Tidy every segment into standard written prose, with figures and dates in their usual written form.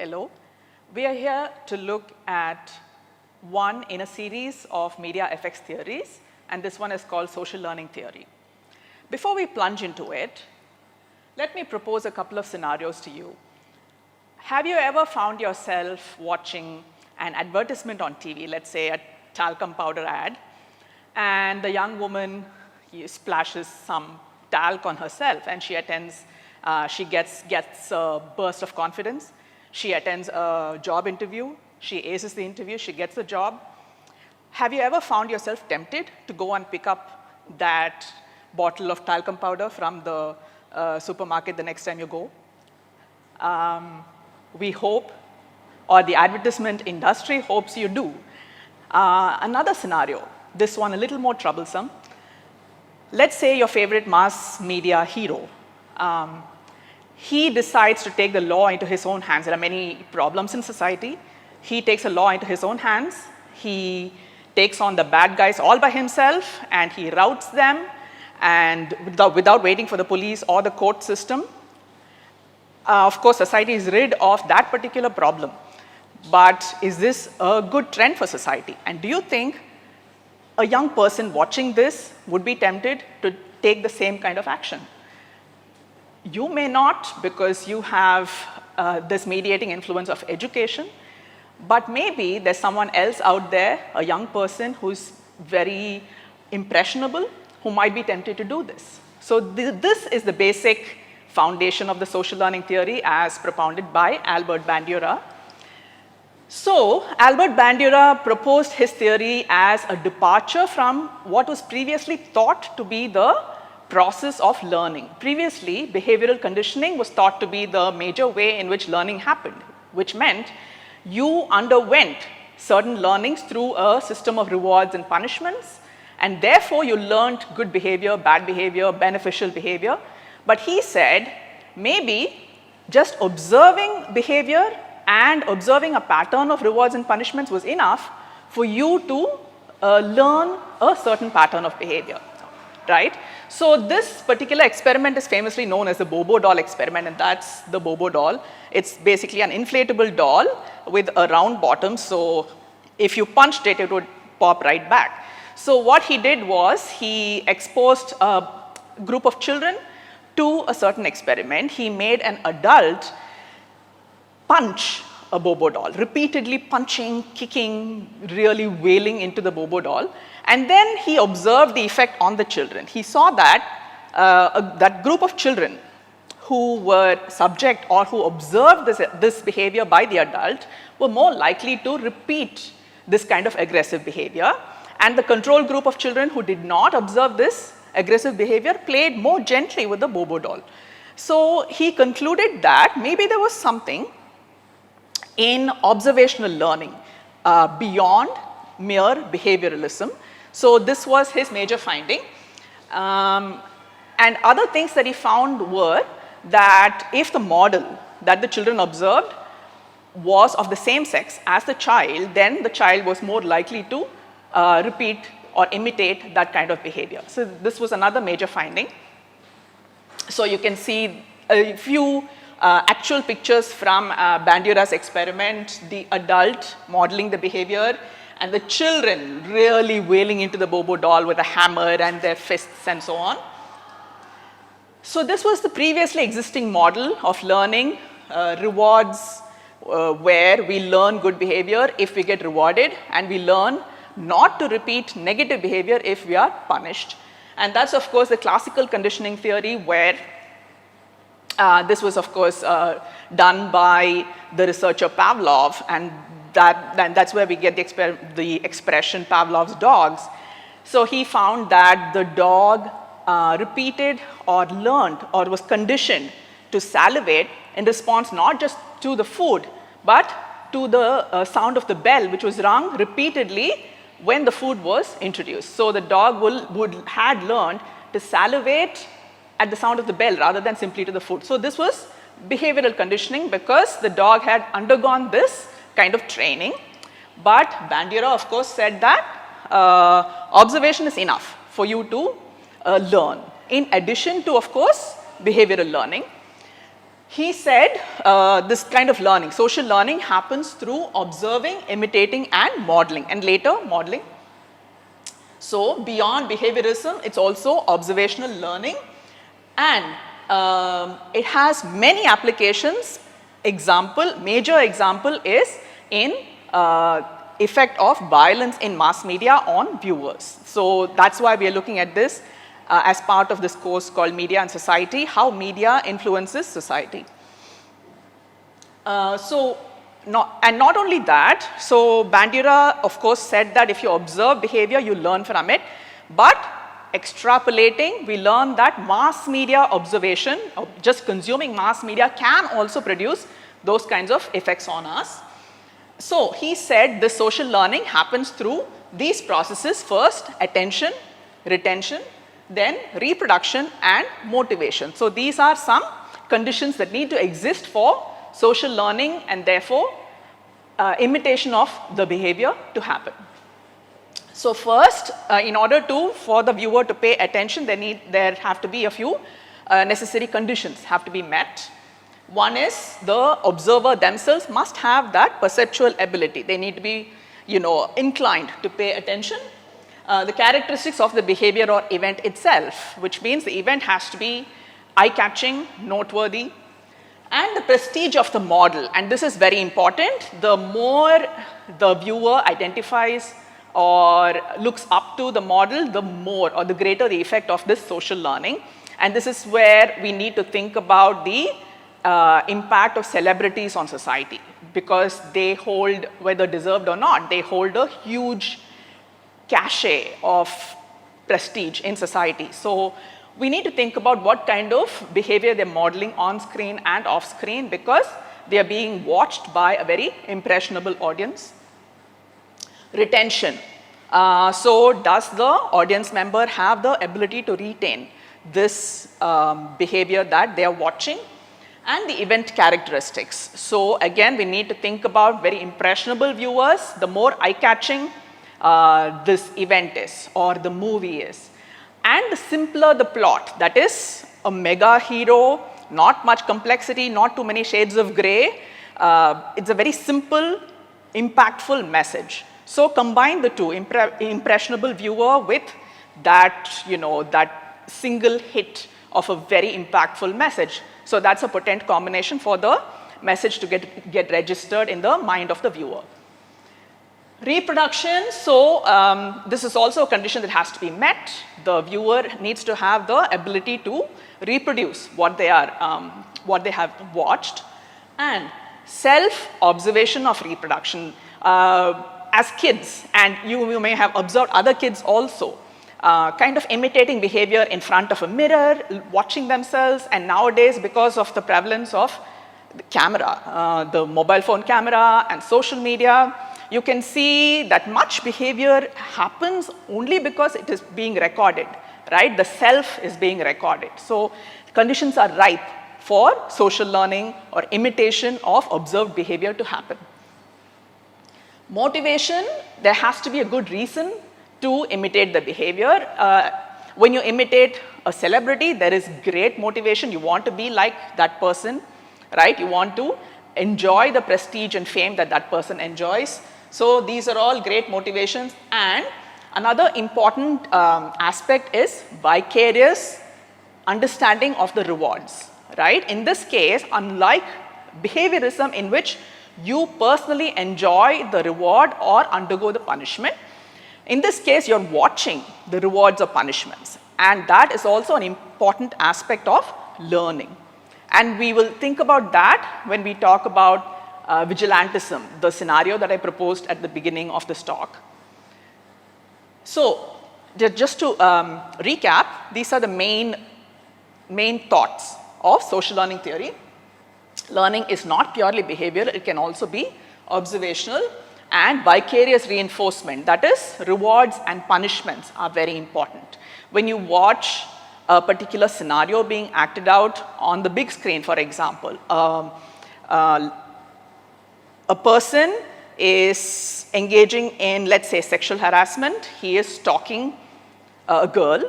Hello. We are here to look at one in a series of media effects theories, and this one is called social learning theory. Before we plunge into it, let me propose a couple of scenarios to you. Have you ever found yourself watching an advertisement on TV, let's say a talcum powder ad, and the young woman splashes some talc on herself and she gets a burst of confidence. She attends a job interview, she aces the interview, she gets the job. Have you ever found yourself tempted to go and pick up that bottle of talcum powder from the supermarket the next time you go? We hope, or the advertisement industry hopes you do. Another scenario, this one a little more troublesome. Let's say your favorite mass media hero. He decides to take the law into his own hands. There are many problems in society. He takes the law into his own hands. He takes on the bad guys all by himself, and he routs them, and without waiting for the police or the court system. Of course, society is rid of that particular problem. But is this a good trend for society? And do you think a young person watching this would be tempted to take the same kind of action? You may not, because you have this mediating influence of education, but maybe there's someone else out there, a young person who's very impressionable, who might be tempted to do this. So this is the basic foundation of the social learning theory as propounded by Albert Bandura. So Albert Bandura proposed his theory as a departure from what was previously thought to be the process of learning. Previously, behavioral conditioning was thought to be the major way in which learning happened, which meant you underwent certain learnings through a system of rewards and punishments, and therefore you learned good behavior, bad behavior, beneficial behavior. But he said maybe just observing behavior and observing a pattern of rewards and punishments was enough for you to learn a certain pattern of behavior, right? So this particular experiment is famously known as the Bobo doll experiment, and that's the Bobo doll. It's basically an inflatable doll with a round bottom, so if you punched it, it would pop right back. So what he did was he exposed a group of children to a certain experiment. He made an adult punch a Bobo doll, repeatedly punching, kicking, really wailing into the Bobo doll. And then he observed the effect on the children. He saw that that group of children who were subject or who observed this behavior by the adult were more likely to repeat this kind of aggressive behavior. And the control group of children who did not observe this aggressive behavior played more gently with the Bobo doll. So he concluded that maybe there was something in observational learning beyond mere behavioralism. So this was his major finding. And other things that he found were that if the model that the children observed was of the same sex as the child, then the child was more likely to repeat or imitate that kind of behavior. So this was another major finding. So you can see a few actual pictures from Bandura's experiment, the adult modeling the behavior, and the children really wailing into the Bobo doll with a hammer and their fists and so on. So this was the previously existing model of learning, rewards, where we learn good behavior if we get rewarded, and we learn not to repeat negative behavior if we are punished. And that's, of course, the classical conditioning theory, where this was, of course, done by the researcher Pavlov, and that's where we get the expression Pavlov's dogs. So he found that the dog repeated or learned or was conditioned to salivate in response not just to the food, but to the sound of the bell, which was rung repeatedly when the food was introduced. So the dog had learned to salivate at the sound of the bell rather than simply to the food. So this was behavioral conditioning because the dog had undergone this kind of training. But Bandura, of course, said that observation is enough for you to learn, in addition to, of course, behavioral learning. He said this kind of learning, social learning, happens through observing, imitating, and modeling, and later modeling. So beyond behaviorism, it's also observational learning, and it has many applications. Major example is in effect of violence in mass media on viewers. So that's why we are looking at this as part of this course called Media and Society, how media influences society. Not only that, so Bandura of course said that if you observe behavior, you learn from it, but extrapolating, we learn that mass media observation, or just consuming mass media, can also produce those kinds of effects on us. So he said this social learning happens through these processes: first, attention, retention, then reproduction and motivation. So these are some conditions that need to exist for social learning and therefore imitation of the behavior to happen. So first, in order for the viewer to pay attention, there have to be a few necessary conditions have to be met. One is the observer themselves must have that perceptual ability. They need to be, inclined to pay attention. The characteristics of the behavior or event itself, which means the event has to be eye-catching, noteworthy, and the prestige of the model. And this is very important. The more the viewer identifies or looks up to the model, the more or the greater the effect of this social learning. And this is where we need to think about the impact of celebrities on society, because they hold, whether deserved or not, they hold a huge cachet of prestige in society. So we need to think about what kind of behavior they're modeling on screen and off screen, because they are being watched by a very impressionable audience. Retention. So does the audience member have the ability to retain this behavior that they are watching? And the event characteristics. So again, we need to think about very impressionable viewers. The more eye-catching this event is or the movie is, and the simpler the plot, that is a mega hero, not much complexity, not too many shades of gray. It's a very simple, impactful message. So combine the two, impressionable viewer with that, that single hit of a very impactful message. So that's a potent combination for the message to get registered in the mind of the viewer. Reproduction, so this is also a condition that has to be met. The viewer needs to have the ability to reproduce what they have watched. And self-observation of reproduction. As kids, and you may have observed other kids also, kind of imitating behavior in front of a mirror, watching themselves, and nowadays, because of the prevalence of the camera, the mobile phone camera and social media, you can see that much behavior happens only because it is being recorded, right? The self is being recorded. So conditions are ripe for social learning or imitation of observed behavior to happen. Motivation, there has to be a good reason to imitate the behavior. When you imitate a celebrity, there is great motivation. You want to be like that person, right? You want to enjoy the prestige and fame that that person enjoys. So these are all great motivations. And another important aspect is vicarious understanding of the rewards, right? In this case, unlike behaviorism in which you personally enjoy the reward or undergo the punishment, in this case, you're watching the rewards or punishments. And that is also an important aspect of learning. And we will think about that when we talk about vigilantism, the scenario that I proposed at the beginning of this talk. So just to recap, these are the main thoughts of social learning theory. Learning is not purely behavioral, it can also be observational, and vicarious reinforcement, that is, rewards and punishments are very important. When you watch a particular scenario being acted out on the big screen, for example, a person is engaging in, let's say, sexual harassment. He is stalking a girl,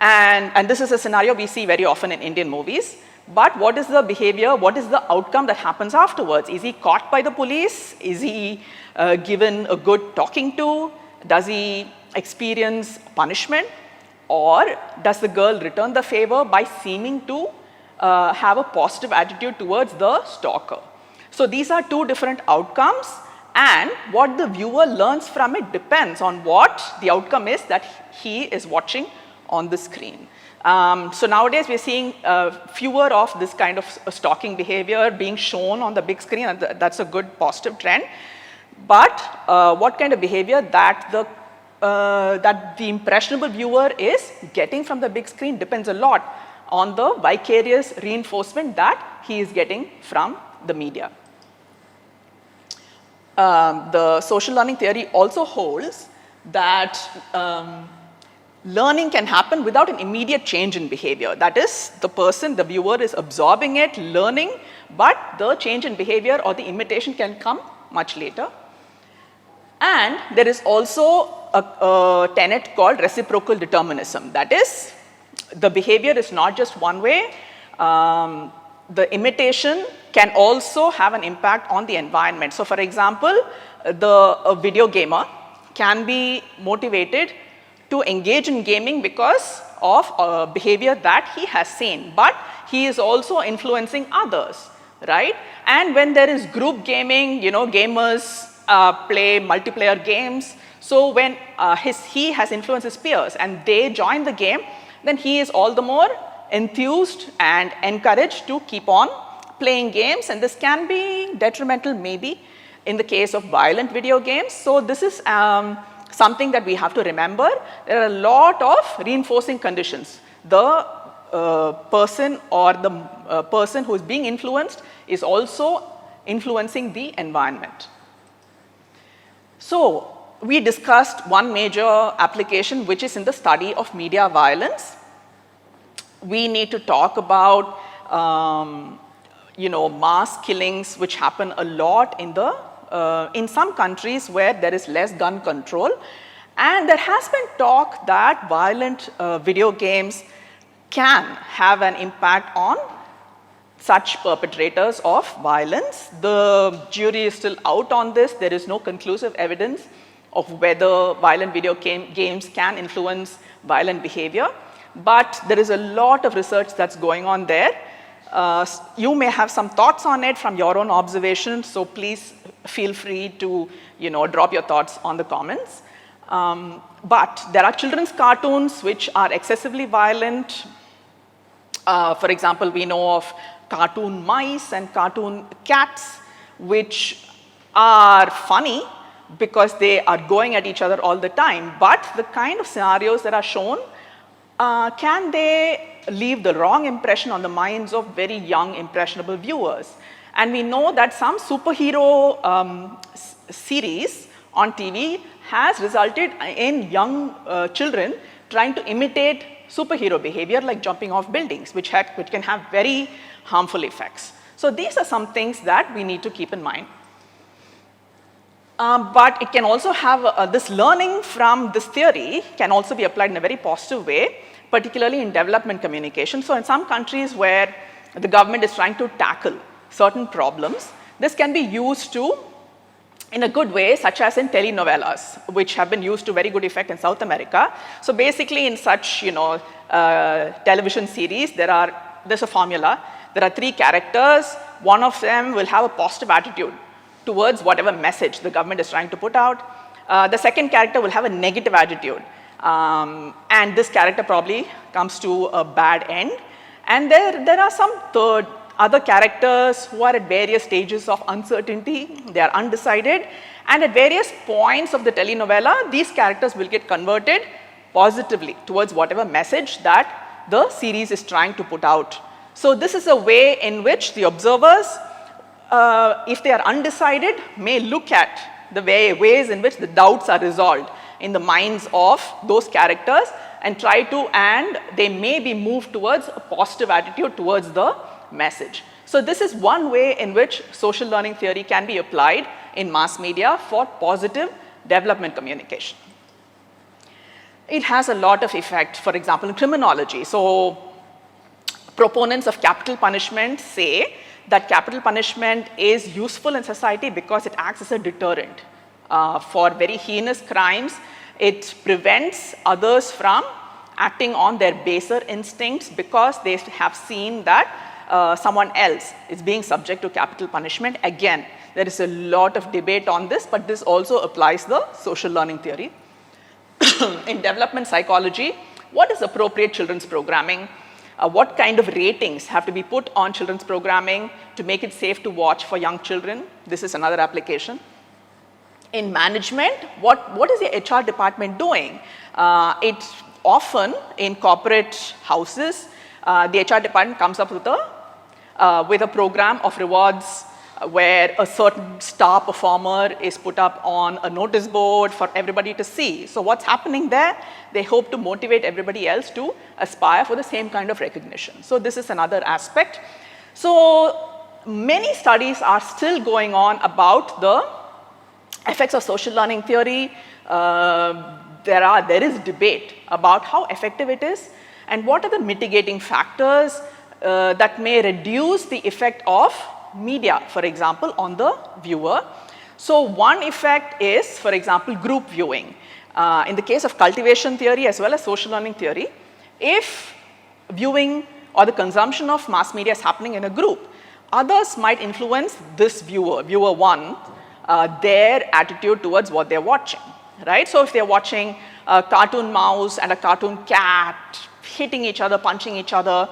and this is a scenario we see very often in Indian movies. But what is the behavior, what is the outcome that happens afterwards? Is he caught by the police? Is he given a good talking to? Does he experience punishment? Or does the girl return the favor by seeming to have a positive attitude towards the stalker? So these are two different outcomes, and what the viewer learns from it depends on what the outcome is that he is watching on the screen. So nowadays we're seeing fewer of this kind of stalking behavior being shown on the big screen, and that's a good positive trend. But what kind of behavior that the impressionable viewer is getting from the big screen depends a lot on the vicarious reinforcement that he is getting from the media. The social learning theory also holds that learning can happen without an immediate change in behavior. That is, the person, the viewer is absorbing it, learning, but the change in behavior or the imitation can come much later. And there is also a tenet called reciprocal determinism. That is, the behavior is not just one way. The imitation can also have an impact on the environment. So for example, a video gamer can be motivated to engage in gaming because of behavior that he has seen, but he is also influencing others, right? And when there is group gaming, gamers play multiplayer games. So when he has influenced his peers and they join the game, then he is all the more enthused and encouraged to keep on playing games, and this can be detrimental maybe in the case of violent video games. So this is something that we have to remember. There are a lot of reinforcing conditions. The person or the person who is being influenced is also influencing the environment. So we discussed one major application, which is in the study of media violence. We need to talk about mass killings, which happen a lot in some countries where there is less gun control. And there has been talk that violent video games can have an impact on such perpetrators of violence. The jury is still out on this. There is no conclusive evidence of whether violent video games can influence violent behavior. But there is a lot of research that's going on there. You may have some thoughts on it from your own observations, so please feel free to drop your thoughts on the comments. But there are children's cartoons which are excessively violent. For example, we know of cartoon mice and cartoon cats, which are funny because they are going at each other all the time. But the kind of scenarios that are shown, can they leave the wrong impression on the minds of very young, impressionable viewers? And we know that some superhero series on TV has resulted in young children trying to imitate superhero behavior like jumping off buildings, which can have very harmful effects. So these are some things that we need to keep in mind. But it can also have this learning from this theory can also be applied in a very positive way, particularly in development communication. So in some countries where the government is trying to tackle certain problems, this can be used in a good way, such as in telenovelas, which have been used to very good effect in South America. So basically in such television series, there's a formula. There are 3 characters. One of them will have a positive attitude towards whatever message the government is trying to put out. The second character will have a negative attitude. And this character probably comes to a bad end. And there are some other characters who are at various stages of uncertainty. They are undecided. And at various points of the telenovela, these characters will get converted positively towards whatever message that the series is trying to put out. So this is a way in which the observers, if they are undecided, may look at the ways in which the doubts are resolved in the minds of those characters and they may be moved towards a positive attitude towards the message. So this is one way in which social learning theory can be applied in mass media for positive development communication. It has a lot of effect, for example, in criminology. So Proponents of capital punishment say that capital punishment is useful in society because it acts as a deterrent. For very heinous crimes, it prevents others from acting on their baser instincts because they have seen that someone else is being subject to capital punishment. Again, there is a lot of debate on this, but this also applies the social learning theory. In development psychology, what is appropriate children's programming? What kind of ratings have to be put on children's programming to make it safe to watch for young children? This is another application. In management, what is the HR department doing? It's often in corporate houses, the HR department comes up with a program of rewards where a certain star performer is put up on a notice board for everybody to see. So what's happening there? They hope to motivate everybody else to aspire for the same kind of recognition. So this is another aspect. So many studies are still going on about the effects of social learning theory. There is debate about how effective it is and what are the mitigating factors that may reduce the effect of media, for example, on the viewer. So one effect is, for example, group viewing. In the case of cultivation theory as well as social learning theory, if viewing or the consumption of mass media is happening in a group, others might influence this viewer one, their attitude towards what they're watching, right? So if they're watching a cartoon mouse and a cartoon cat hitting each other, punching each other,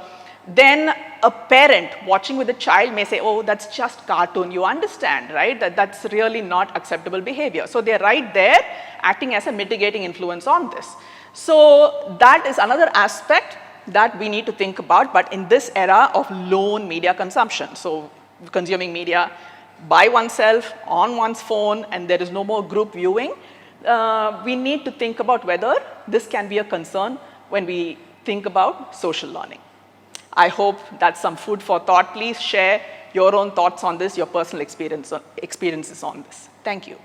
then a parent watching with a child may say, oh, that's just cartoon, you understand, right? That's really not acceptable behavior. So they're right there acting as a mitigating influence on this. So that is another aspect that we need to think about, but in this era of lone media consumption, so consuming media by oneself, on one's phone, and there is no more group viewing, we need to think about whether this can be a concern when we think about social learning. I hope that's some food for thought. Please share your own thoughts on this, your personal experiences on this. Thank you.